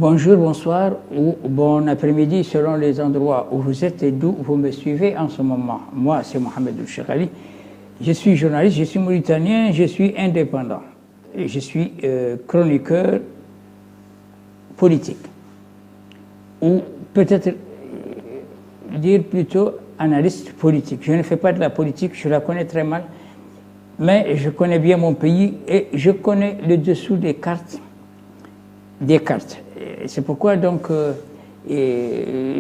Bonjour, bonsoir ou bon après-midi selon les endroits où vous êtes et d'où vous me suivez en ce moment. Moi, c'est Mohamed El Cheikhali. Je suis journaliste, je suis mauritanien, je suis indépendant. Et je suis chroniqueur politique. Ou peut-être dire plutôt analyste politique. Je ne fais pas de la politique, je la connais très mal, mais je connais bien mon pays et je connais le dessous des cartes. C'est pourquoi donc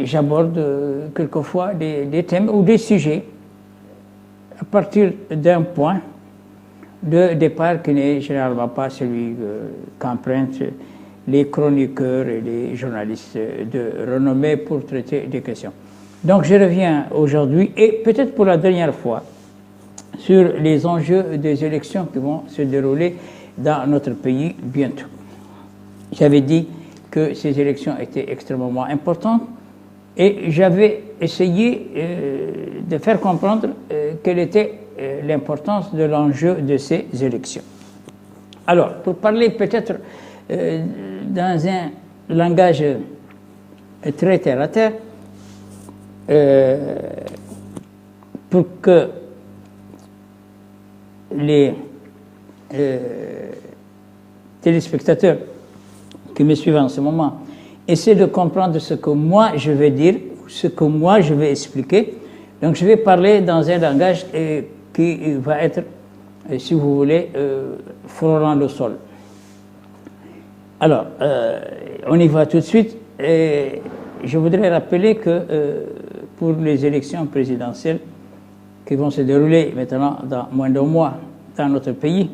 j'aborde quelquefois des thèmes ou des sujets à partir d'un point de départ qui n'est généralement pas celui qu'empruntent les chroniqueurs et les journalistes de renommée pour traiter des questions. Donc je reviens aujourd'hui et peut-être pour la dernière fois sur les enjeux des élections qui vont se dérouler dans notre pays bientôt. J'avais dit que ces élections étaient extrêmement importantes et j'avais essayé de faire comprendre quelle était l'importance de l'enjeu de ces élections. Alors, pour parler peut-être dans un langage très terre-à-terre, pour que les téléspectateurs qui me suivent en ce moment essaient de comprendre ce que moi je vais dire, ce que moi je vais expliquer. Donc je vais parler dans un langage qui va être, si vous voulez, frôlant le sol. Alors, on y va tout de suite. Et je voudrais rappeler que pour les élections présidentielles qui vont se dérouler maintenant dans moins d'un mois dans notre pays,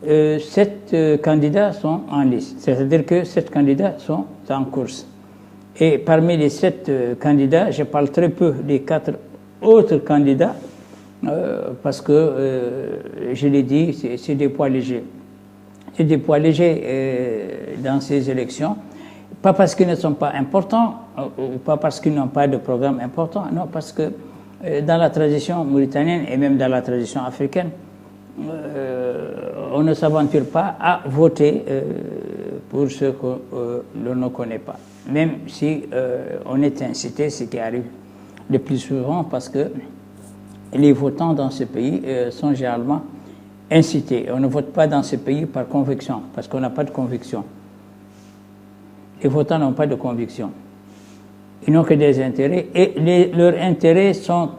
7 candidats sont en liste, c'est-à-dire que 7 candidats sont en course. Et parmi les 7 candidats, je parle très peu des 4 autres candidats, parce que, je l'ai dit, c'est des poids légers. C'est des poids légers dans ces élections, pas parce qu'ils ne sont pas importants, ou pas parce qu'ils n'ont pas de programme important, non, parce que dans la tradition mauritanienne et même dans la tradition africaine, on ne s'aventure pas à voter pour ceux que l'on ne connaît pas, même si on est incité, ce qui arrive le plus souvent, parce que les votants dans ce pays sont généralement incités. On ne vote pas dans ce pays par conviction, parce qu'on n'a pas de conviction. Les votants n'ont pas de conviction. Ils n'ont que des intérêts, et leurs intérêts sont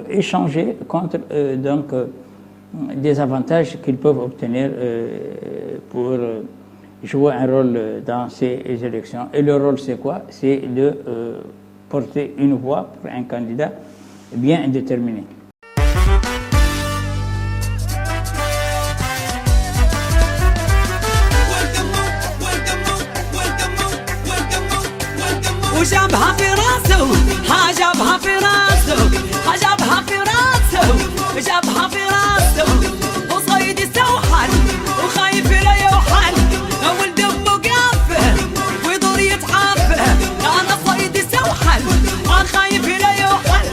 échangés contre des avantages qu'ils peuvent obtenir pour jouer un rôle dans ces élections. Et le rôle, c'est quoi? C'est de porter une voix pour un candidat bien déterminé. وجابها في راسه جابها في راسه جابها في راسه جابها في راسه وصيد يستوحل وخايف لا يوحل ولد مقافه ويدور يتعافى انا صيد يستوحل خايف لا يوحل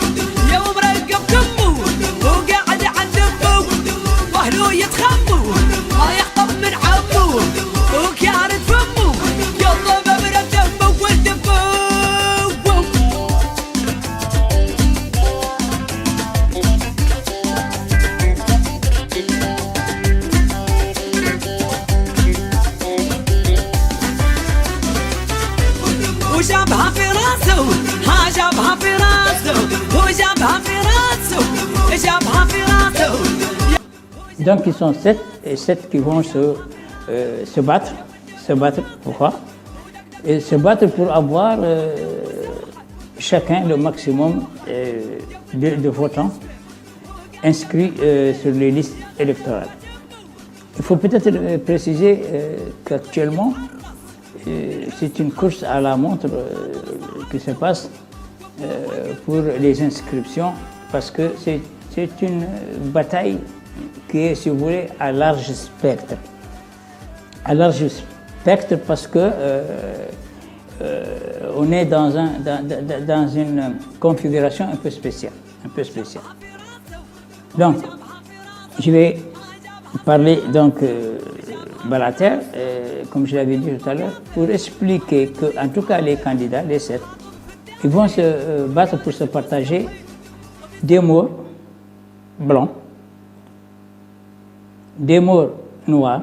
يوم رقب دمه وقاعد عند دمه واهله يتخموا ما يحطب من عمه وكارد فمه يلا ببرد دمه والدمه وجابها في راسه جابها في راسه وجابها في راسه جابها في راسه. Donc ils sont 7 et 7 qui vont se battre. Se battre pourquoi? Et se battre pour avoir chacun le maximum de votants inscrits sur les listes électorales. Il faut peut-être préciser qu'actuellement, c'est une course à la montre qui se passe pour les inscriptions, parce que c'est une bataille qui est, si vous voulez, à large spectre. À large spectre parce que on est dans une configuration un peu spéciale. Donc, je vais parler donc Balater, comme je l'avais dit tout à l'heure, pour expliquer que, en tout cas, les candidats, les 7, ils vont se battre pour se partager des morts blancs, des morts noirs,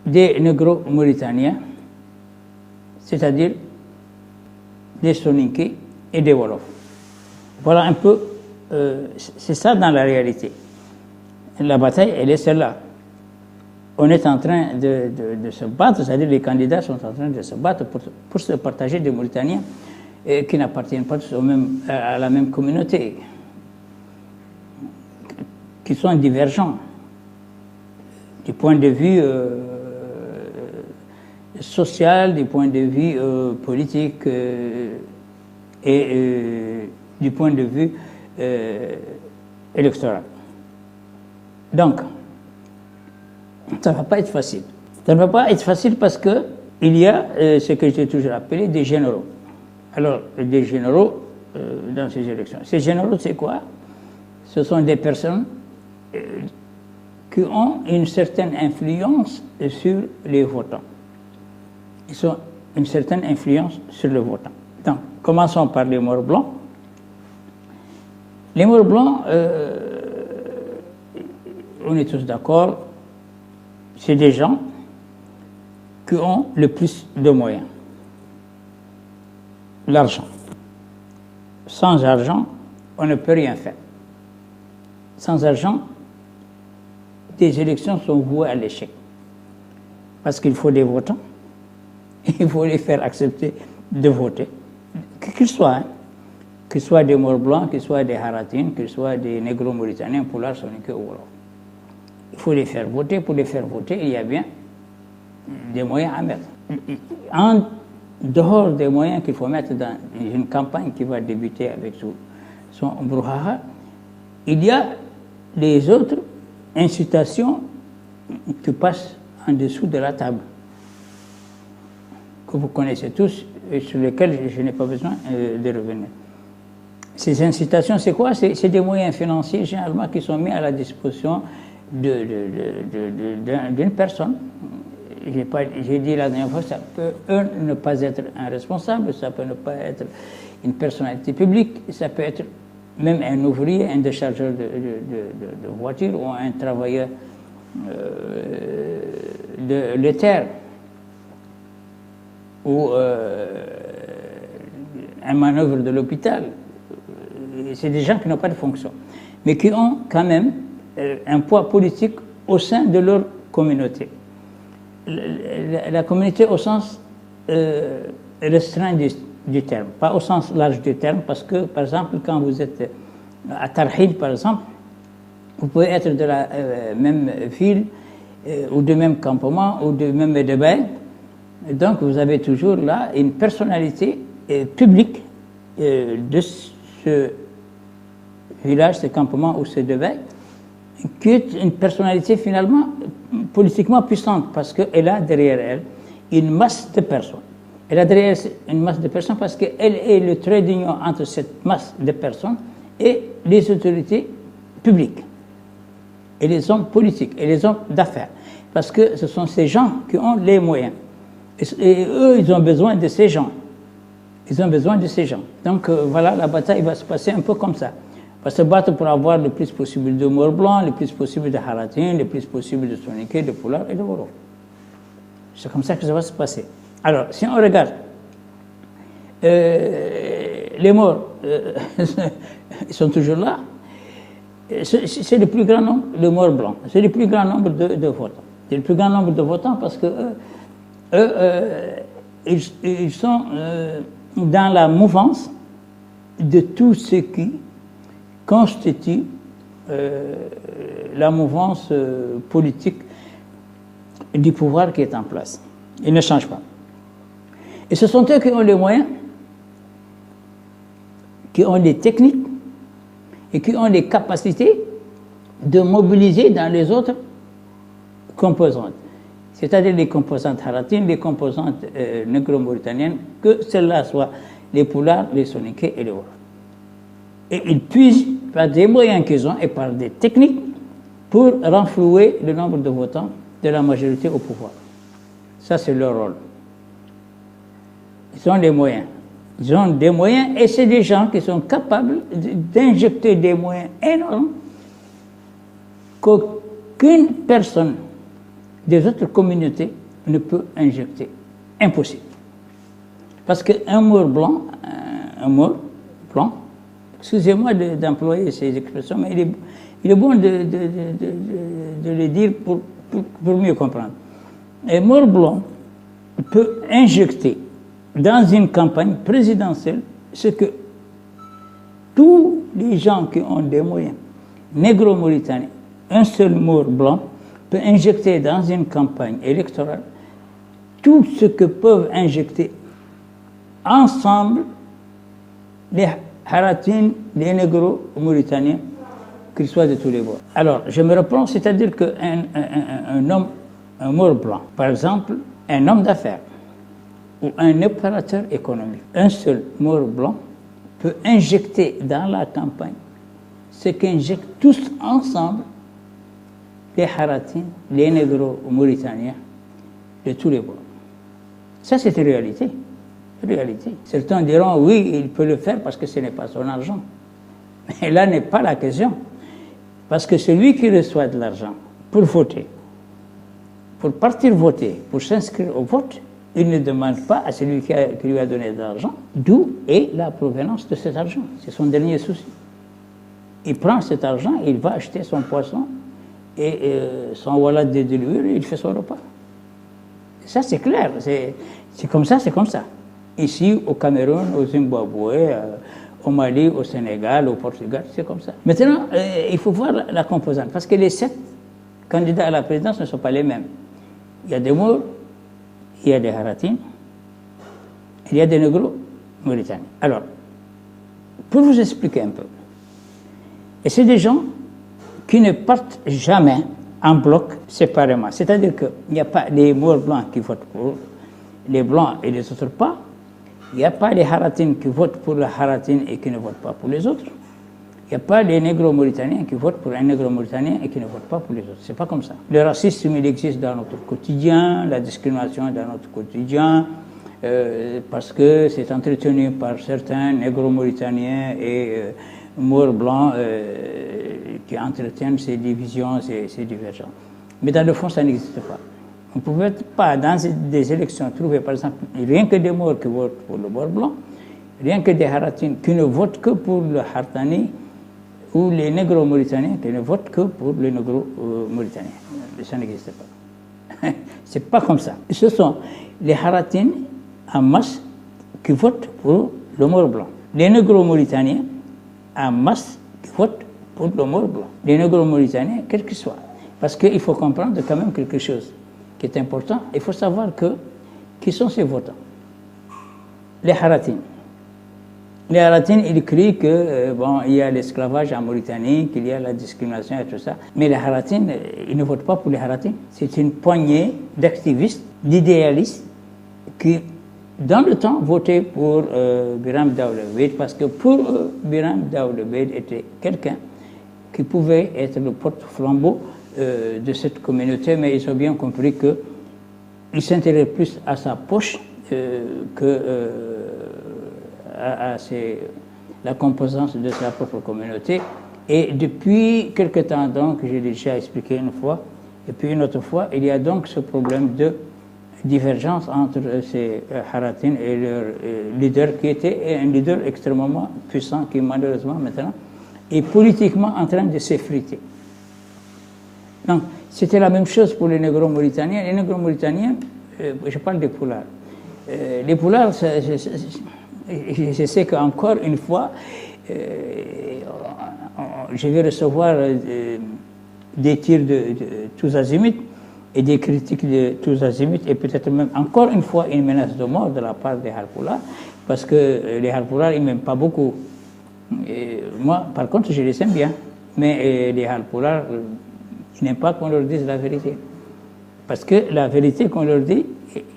des négro-mauritaniens, c'est-à-dire des soninké et des wolofs. Voilà un peu, c'est ça dans la réalité. La bataille, elle est celle-là. On est en train de se battre, c'est-à-dire les candidats sont en train de se battre pour se partager des Mauritaniens qui n'appartiennent pas tous à la même communauté, qui sont divergents du point de vue social, du point de vue politique et du point de vue électoral. Donc, ça ne va pas être facile. Ça ne va pas être facile parce qu'il y a ce que j'ai toujours appelé des généraux. Alors, des généraux dans ces élections. Ces généraux, c'est quoi? Ce sont des personnes qui ont une certaine influence sur les votants. Ils ont une certaine influence sur le votant. Donc, commençons par les morts blancs. Les morts blancs, on est tous d'accord, c'est des gens qui ont le plus de moyens. L'argent. Sans argent, on ne peut rien faire. Sans argent, des élections sont vouées à l'échec. Parce qu'il faut des votants, il faut les faire accepter de voter, qu'ils soient, qu'ils soient des morts blancs, qu'ils soient des haratines, qu'ils soient des négro-mauritaniens, poulards, soninké ou wolof. Il faut les faire voter. Pour les faire voter, il y a bien des moyens à mettre. En dehors des moyens qu'il faut mettre dans une campagne qui va débuter avec son brouhaha, il y a les autres incitations qui passent en dessous de la table, que vous connaissez tous et sur lesquelles je n'ai pas besoin de revenir. Ces incitations, c'est quoi? C'est des moyens financiers généralement qui sont mis à la disposition d'une personne. J'ai dit la dernière fois, ça peut ne pas être un responsable, ça peut ne pas être une personnalité publique, ça peut être même un ouvrier, un déchargeur de voiture ou un travailleur de l'éther ou un manœuvre de l'hôpital. C'est des gens qui n'ont pas de fonction, mais qui ont quand même un poids politique au sein de leur communauté. La communauté au sens restreint du terme, pas au sens large du terme, parce que, par exemple, quand vous êtes à Tarhil, par exemple, vous pouvez être de la même ville, ou du même campement, ou du même débat. Donc, vous avez toujours là une personnalité publique de ce village, ce campement ou ce débat, qui est une personnalité finalement politiquement puissante, parce qu'elle a derrière elle une masse de personnes. Elle a derrière elle une masse de personnes parce qu'elle est le trait d'union entre cette masse de personnes et les autorités publiques, et les hommes politiques, et les hommes d'affaires. Parce que ce sont ces gens qui ont les moyens. Et eux, ils ont besoin de ces gens. Ils ont besoin de ces gens. Donc voilà, la bataille va se passer un peu comme ça. On va se battre pour avoir le plus possible de morts blancs, le plus possible de haratines, le plus possible de soninké, de poulards et de wolof. C'est comme ça que ça va se passer. Alors, si on regarde, les morts, ils sont toujours là. C'est le plus grand nombre de morts blancs. C'est le plus grand nombre de votants. C'est le plus grand nombre de votants parce que ils sont dans la mouvance de tout ce qui constitue la mouvance politique du pouvoir qui est en place. Ils ne changent pas. Et ce sont eux qui ont les moyens, qui ont les techniques et qui ont les capacités de mobiliser dans les autres composantes. C'est-à-dire les composantes haratines, les composantes négro-mauritaniennes, que celles-là soient les poulards, les soninké et les wolof. Et ils puisent par des moyens qu'ils ont et par des techniques pour renflouer le nombre de votants de la majorité au pouvoir. Ça, c'est leur rôle. Ils ont des moyens. Ils ont des moyens et c'est des gens qui sont capables d'injecter des moyens énormes qu'aucune personne des autres communautés ne peut injecter. Impossible. Parce qu'un mort blanc, excusez-moi d'employer ces expressions, mais il est bon de les dire pour mieux comprendre. Un mort blanc peut injecter dans une campagne présidentielle ce que tous les gens qui ont des moyens, négro-mauritaniens, un seul mort blanc peut injecter dans une campagne électorale tout ce que peuvent injecter ensemble les Haratines, les négro-mauritaniens, qu'ils soient de tous les bords. Alors, je me reprends, c'est-à-dire qu'un mort blanc, par exemple, un homme d'affaires ou un opérateur économique, un seul mort blanc peut injecter dans la campagne ce qu'injectent tous ensemble les Haratines, les négro-mauritaniens de tous les bords. Ça, c'est une réalité. Certains diront, oui, il peut le faire parce que ce n'est pas son argent. Mais là n'est pas la question. Parce que celui qui reçoit de l'argent pour voter, pour partir voter, pour s'inscrire au vote, il ne demande pas à celui qui lui a donné de l'argent d'où est la provenance de cet argent. C'est son dernier souci. Il prend cet argent, il va acheter son poisson et son wallet de l'huile et il fait son repas. Ça, c'est clair. C'est comme ça, c'est comme ça. Ici, au Cameroun, au Zimbabwe, au Mali, au Sénégal, au Portugal, c'est comme ça. Maintenant, il faut voir la composante, parce que les 7 candidats à la présidence ne sont pas les mêmes. Il y a des Maures, il y a des Haratines, il y a des négro-mauritaniens. Alors, pour vous expliquer un peu, et c'est des gens qui ne partent jamais en bloc séparément. C'est-à-dire qu'il n'y a pas les Maures blancs qui votent pour les blancs et les autres pas. Il n'y a pas les Haratines qui votent pour la Haratine et qui ne votent pas pour les autres. Il n'y a pas les négro-mauritaniens qui votent pour un négro-mauritanien et qui ne votent pas pour les autres. C'est pas comme ça. Le racisme, il existe dans notre quotidien, la discrimination dans notre quotidien, parce que c'est entretenu par certains négro-mauritaniens et Maures blancs qui entretiennent ces divisions, ces divergences. Mais dans le fond, ça n'existe pas. On ne pouvait pas, dans des élections, trouver, par exemple, rien que des Maures qui votent pour le Maure blanc, rien que des Haratines qui ne votent que pour le Hartani, ou les négro-mauritaniens qui ne votent que pour les négro-mauritaniens. Ça n'existe pas. C'est pas comme ça. Ce sont les Haratines en masse qui votent pour le Maure blanc. Les négro-mauritaniens en masse qui votent pour le Maure blanc. Les négro-mauritaniens, quel que soit. Parce qu'il faut comprendre quand même quelque chose qui est important. Il faut savoir qui sont ces votants. Les Haratines. Les Haratines, ils crient que il y a l'esclavage en Mauritanie, qu'il y a la discrimination et tout ça. Mais les Haratines, ils ne votent pas pour les Haratines. C'est une poignée d'activistes, d'idéalistes qui, dans le temps, votaient pour Biram Daoulebed parce que pour eux, Biram Daoulebed était quelqu'un qui pouvait être le porte-flambeau de cette communauté, mais ils ont bien compris qu'il s'intéressait plus à sa poche que à la composante de sa propre communauté. Et depuis quelque temps, donc, j'ai déjà expliqué une fois, et puis une autre fois, il y a donc ce problème de divergence entre ces Haratines et leur leader, qui était un leader extrêmement puissant, qui malheureusement maintenant est politiquement en train de s'effriter. Donc, c'était la même chose pour les négro-mauritaniens. Les négro-mauritaniens, je parle des Poulards. Les Poulards, je sais qu'encore une fois, je vais recevoir des tirs de tous azimuts et des critiques de tous azimuts et peut-être même encore une fois une menace de mort de la part des Halpoulards, parce que les Halpoulards, ils ne m'aiment pas beaucoup. Et moi, par contre, je les aime bien. Mais les Halpoulards, ils n'aiment pas qu'on leur dise la vérité. Parce que la vérité qu'on leur dit,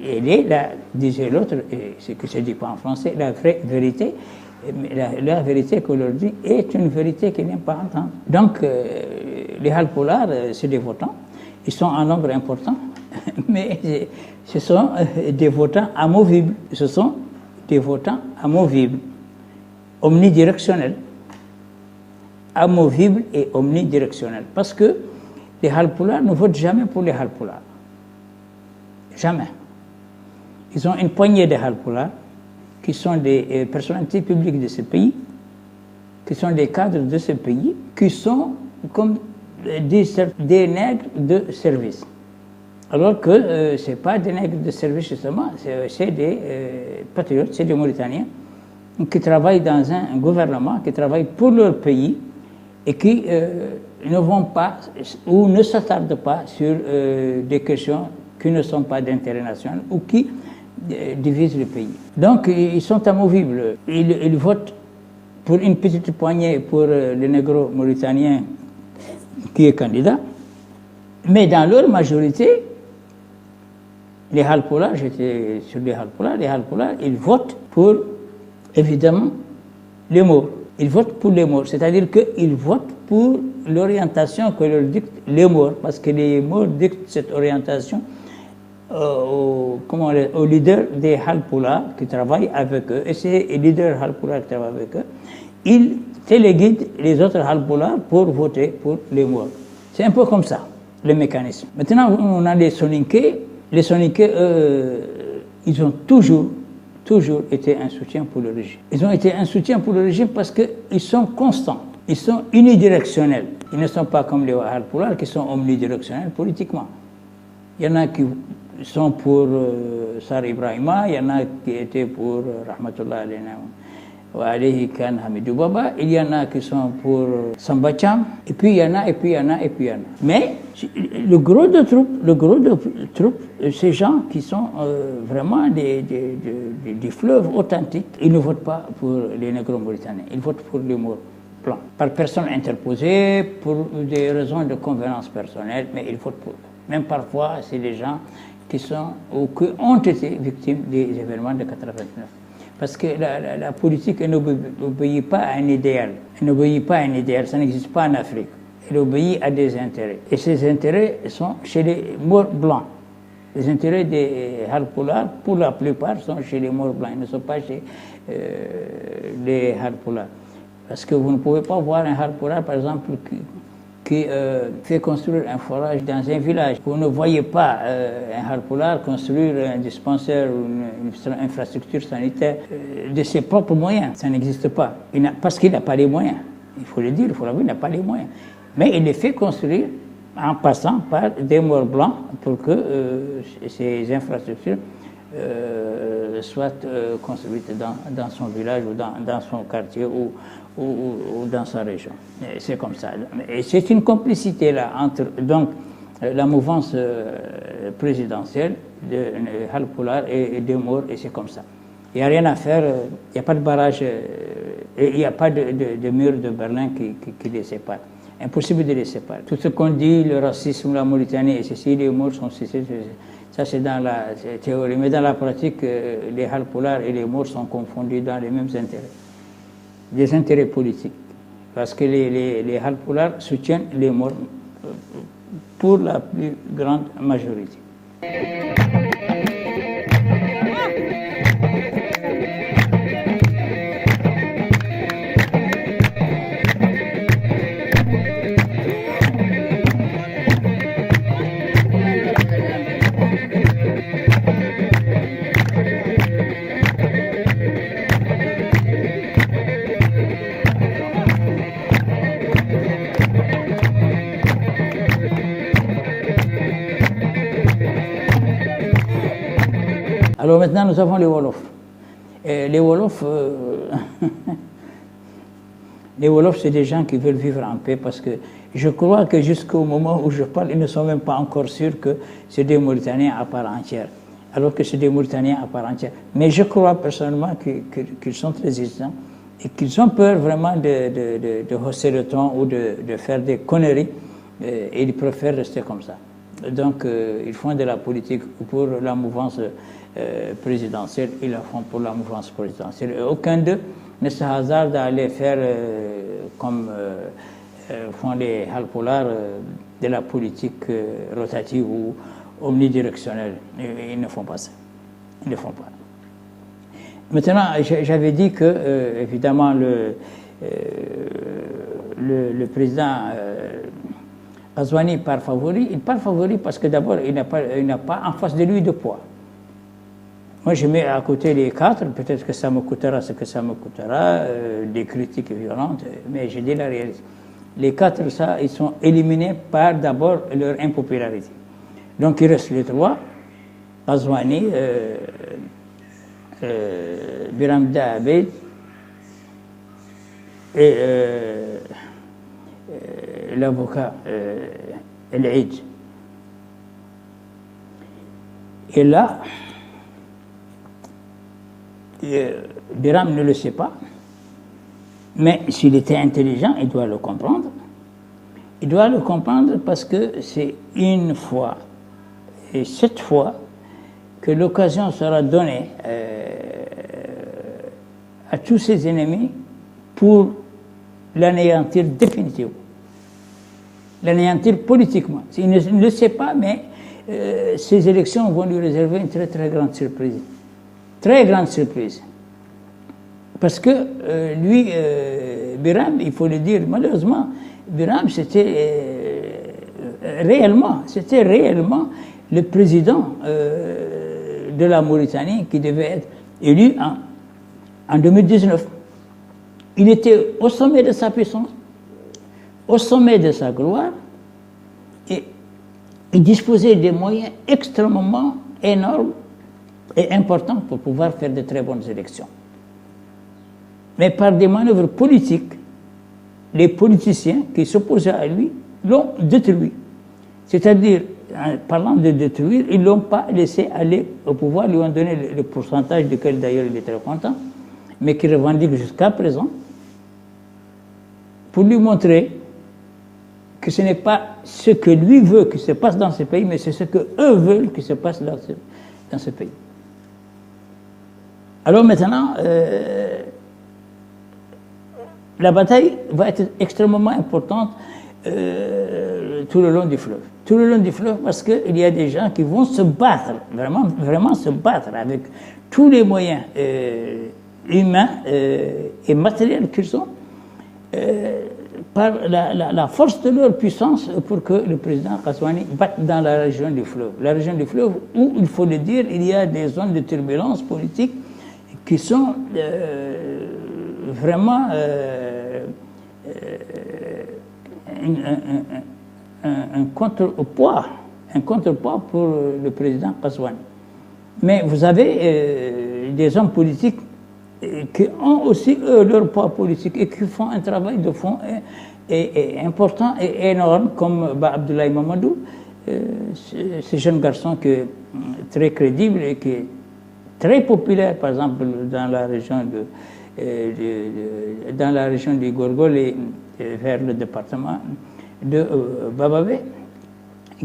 elle est là, disait l'autre, et ce que je ne dis pas en français, la vraie vérité, Mais la vérité qu'on leur dit est une vérité qu'ils n'aiment pas entendre. Donc, les Halpolars, c'est des votants. Ils sont en nombre important, mais ce sont des votants amovibles. Ce sont des votants amovibles, omnidirectionnels. Amovibles et omnidirectionnels. Parce que les Halpolars ne votent jamais pour les Halpolars. Jamais. Ils ont une poignée de Halpolars qui sont des personnalités publiques de ce pays, qui sont des cadres de ce pays, qui sont comme des nègres de service. Alors que ce n'est pas des nègres de service justement, c'est des patriotes, c'est des Mauritaniens qui travaillent dans un gouvernement, qui travaillent pour leur pays et qui ne vont pas ou ne s'attardent pas sur des questions qui ne sont pas d'intérêt national ou qui divisent le pays. Donc ils sont amovibles. Ils votent pour une petite poignée pour le négro mauritanien qui est candidat, mais dans leur majorité, les Halpolars, j'étais sur les Halpolars, ils votent pour, évidemment, les Maures. Ils votent pour les Maures, c'est-à-dire qu'ils votent pour l'orientation que leur dictent les Maures, parce que les Maures dictent cette orientation aux leaders des Halpolars qui travaillent avec eux, et ces leaders Halpolars qui travaillent avec eux, ils téléguident les autres Halpolars pour voter pour les Maures. C'est un peu comme ça, le mécanisme. Maintenant, on a les Soninké. Les Soninké, ils ont toujours été un soutien pour le régime. Ils ont été un soutien pour le régime parce qu'ils sont constants, ils sont unidirectionnels. Ils ne sont pas comme les Halpolars qui sont omnidirectionnels politiquement. Il y en a qui sont pour Sar Ibrahima, il y en a qui étaient pour Rahmatullah alayhi Khan Hamidou Baba, il y en a qui sont pour Samba Cham, et puis il y en a. Mais le gros de troupes, ces gens qui sont vraiment des fleuves authentiques, ils ne votent pas pour les négro-mauritaniens, ils votent pour les Maures blancs. Par personne interposée, pour des raisons de convenance personnelle, mais ils votent pour eux. Même parfois, c'est des gens qui sont ou qui ont été victimes des événements de 89. Parce que la politique n'obéit pas à un idéal. Elle n'obéit pas à un idéal, ça n'existe pas en Afrique. Elle obéit à des intérêts. Et ces intérêts sont chez les Maures blancs. Les intérêts des Halpolars, pour la plupart, sont chez les Maures blancs. Ils ne sont pas chez les Halpolars. Parce que vous ne pouvez pas voir un Halpolar, par exemple, qui fait construire un forage dans un village. Vous ne voyez pas un Halpolar construire un dispensaire ou une infrastructure sanitaire de ses propres moyens. Ça n'existe pas. Parce qu'il n'a pas les moyens. Il faut le dire, il faut l'avouer, il n'a pas les moyens. Mais il les fait construire en passant par des Maures blancs pour que ces infrastructures soient construites dans son village ou dans son quartier ou dans sa région. C'est comme ça. Et c'est une complicité là entre donc la mouvance présidentielle de Halpolars et des Maures, et c'est comme ça. Il n'y a rien à faire, il n'y a pas de barrage, et il n'y a pas de mur de Berlin qui les sépare. Impossible de les séparer. Tout ce qu'on dit, le racisme, la Mauritanie et ceci, les Maures sont ceci, ça c'est dans la théorie. Mais dans la pratique, les Halpolars et les Maures sont confondus dans les mêmes intérêts. Des intérêts politiques. Parce que les Halpolars soutiennent les Maures pour la plus grande majorité. Alors maintenant, nous avons les Wolofs. Et les Wolofs, c'est des gens qui veulent vivre en paix parce que je crois que jusqu'au moment où je parle, ils ne sont même pas encore sûrs que c'est des Mauritaniens à part entière. Alors que c'est des Mauritaniens à part entière. Mais je crois personnellement qu'ils sont très hésitants et qu'ils ont peur vraiment de hausser le ton ou de faire des conneries et ils préfèrent rester comme ça. Donc, ils font de la politique pour la mouvance présidentielle, ils la font pour la mouvance présidentielle. Et aucun d'eux ne se hasardent à aller faire comme font les halpolars de la politique rotative ou omnidirectionnelle. Ils ne font pas ça. Ils ne font pas. Maintenant, j'avais dit que, évidemment, le président Ghazouani part favori. Il part favori parce que d'abord, il n'a pas en face de lui de poids. Moi, je mets à côté les 4, peut-être que ça me coûtera ce que ça me coûtera, des critiques violentes, mais je dis la réalité. Les 4, ça, ils sont éliminés par d'abord leur impopularité. Donc, il reste les 3, Ghazouani, Biram Abed et l'avocat El Eid. Et là, Biram ne le sait pas, mais s'il était intelligent, il doit le comprendre. Il doit le comprendre parce que c'est une fois, et cette fois, que l'occasion sera donnée à tous ses ennemis pour l'anéantir définitivement. L'anéantir politiquement. Il ne le sait pas, mais ces élections vont lui réserver une très très grande surprise. Très grande surprise. Parce que lui, Biram, il faut le dire, malheureusement, Biram, c'était réellement le président de la Mauritanie qui devait être élu en 2019. Il était au sommet de sa puissance, au sommet de sa gloire, et il disposait des moyens extrêmement énormes et importants pour pouvoir faire de très bonnes élections. Mais par des manœuvres politiques, les politiciens qui s'opposaient à lui l'ont détruit. C'est-à-dire, en parlant de détruire, ils ne l'ont pas laissé aller au pouvoir, ils lui ont donné le pourcentage duquel d'ailleurs il est très content, mais qu'il revendique jusqu'à présent, pour lui montrer que ce n'est pas ce que lui veut que se passe dans ce pays, mais c'est ce qu'eux veulent que se passe dans ce pays. Alors maintenant, la bataille va être extrêmement importante tout le long du fleuve. Tout le long du fleuve parce qu'il y a des gens qui vont se battre, vraiment se battre avec tous les moyens humains et matériels qu'ils ont, par la force de leur puissance pour que le président Ghazouani batte dans la région du fleuve. La région du fleuve où, il faut le dire, il y a des zones de turbulence politique qui sont vraiment un contrepoids pour le président Ghazouani. Mais vous avez des hommes politiques qui ont aussi leur poids politique et qui font un travail de fond et important et énorme, comme Abdoulaye Mamadou, ce jeune garçon qui est très crédible et qui est très populaire, par exemple, dans la région du Gorgol et vers le département de Bababé,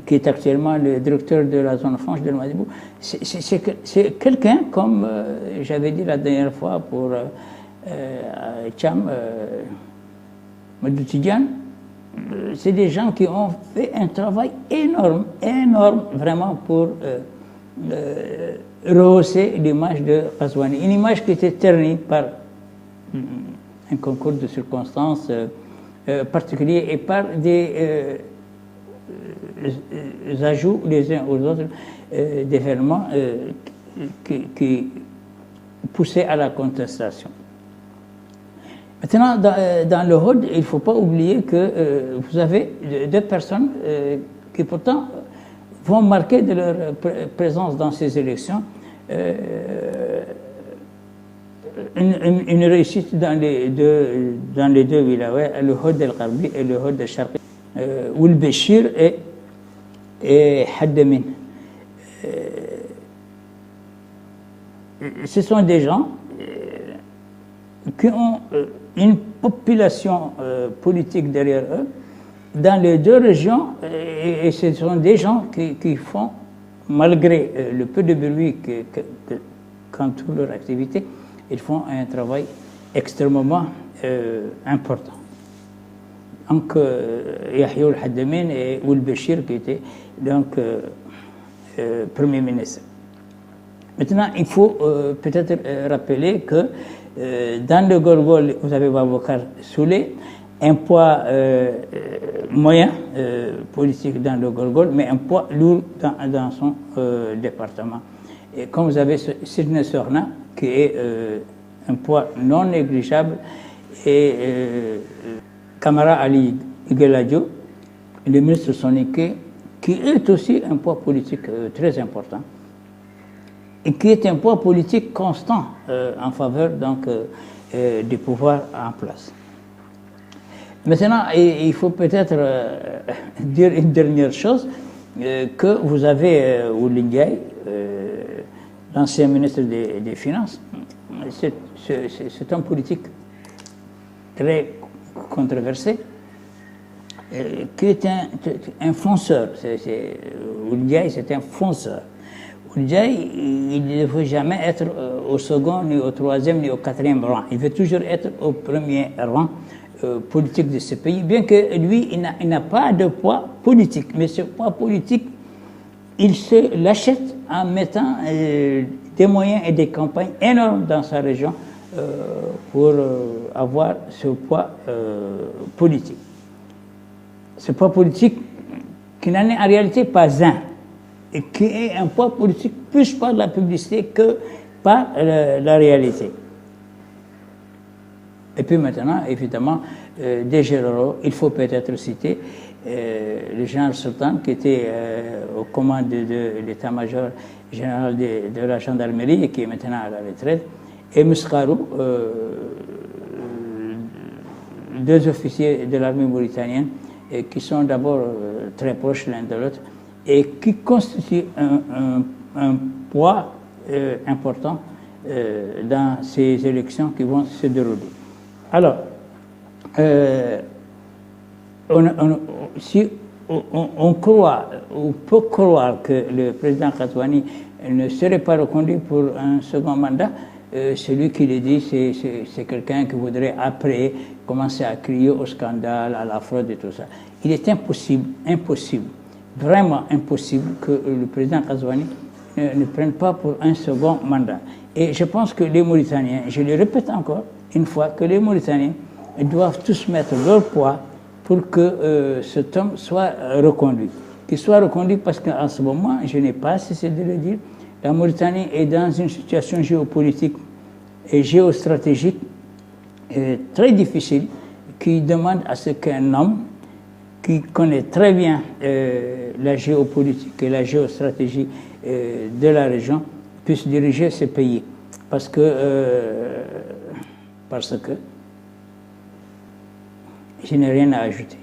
qui est actuellement le directeur de la zone franche de Nouadhibou. C'est quelqu'un, comme j'avais dit la dernière fois pour Cham Madou Tidiane, c'est des gens qui ont fait un travail énorme, vraiment pour rehausser l'image de Ghazouani. Une image qui était ternie par un concours de circonstances particuliers et par des ajouts les uns aux autres d'événements qui poussaient à la contestation. Maintenant, dans le HOD, il ne faut pas oublier que vous avez deux personnes qui pourtant vont marquer de leur présence dans ces élections une réussite dans les deux wilayas, le HOD el-Gharbi et le HOD el-Sharqi, Oul Béchir et Haddamin. Ce sont des gens qui ont une population politique derrière eux dans les deux régions, et ce sont des gens qui font, malgré le peu de bruit qu'entoure leur activité, ils font un travail extrêmement important. Donc, Yahya al-Haddamine et Ould Béchir qui étaient donc Premier ministre. Maintenant, il faut peut-être rappeler que dans le Gorgol, vous avez Babacar Soulé, un poids moyen politique dans le Gorgol, mais un poids lourd dans son département. Et comme vous avez Sidney Sorna, qui est un poids non négligeable, et Camara Ali Igeladio, le ministre Soniké, qui est aussi un poids politique très important, et qui est un poids politique constant en faveur donc, du pouvoir en place. Maintenant, il faut peut-être dire une dernière chose, que vous avez Ould Ndiaye, l'ancien ministre des Finances. C'est un politique très controversé, qui est un fonceur. Ould Ndiaye, c'est un fonceur. Ould Ndiaye, il ne veut jamais être au second, ni au troisième, ni au quatrième rang. Il veut toujours être au premier rang politique de ce pays, bien que lui, il n'a pas de poids politique. Mais ce poids politique, il se l'achète en mettant des moyens et des campagnes énormes dans sa région pour avoir ce poids politique. Ce poids politique qui n'en est en réalité pas un, et qui est un poids politique plus par la publicité que par la réalité. Et puis maintenant, évidemment, des généraux, il faut peut-être citer le général Sultan, qui était aux commandes de l'état-major général de la gendarmerie et qui est maintenant à la retraite, et Mouskarou, deux officiers de l'armée mauritanienne, qui sont d'abord très proches l'un de l'autre, et qui constituent un poids important dans ces élections qui vont se dérouler. Alors, si on croit, on peut croire que le président Ghazouani ne serait pas reconduit pour un second mandat, celui qui le dit, c'est quelqu'un qui voudrait après commencer à crier au scandale, à la fraude et tout ça. Il est impossible, vraiment impossible que le président Ghazouani ne prenne pas pour un second mandat. Et je pense que les Mauritaniens, je le répète encore une fois, que les Mauritaniens doivent tous mettre leur poids pour que cet homme soit reconduit. Qu'il soit reconduit parce qu'en ce moment, je n'ai pas cessé de le dire, la Mauritanie est dans une situation géopolitique et géostratégique très difficile, qui demande à ce qu'un homme qui connaît très bien la géopolitique et la géostratégie de la région puisse diriger ce pays. Parce que je n'ai rien à ajouter.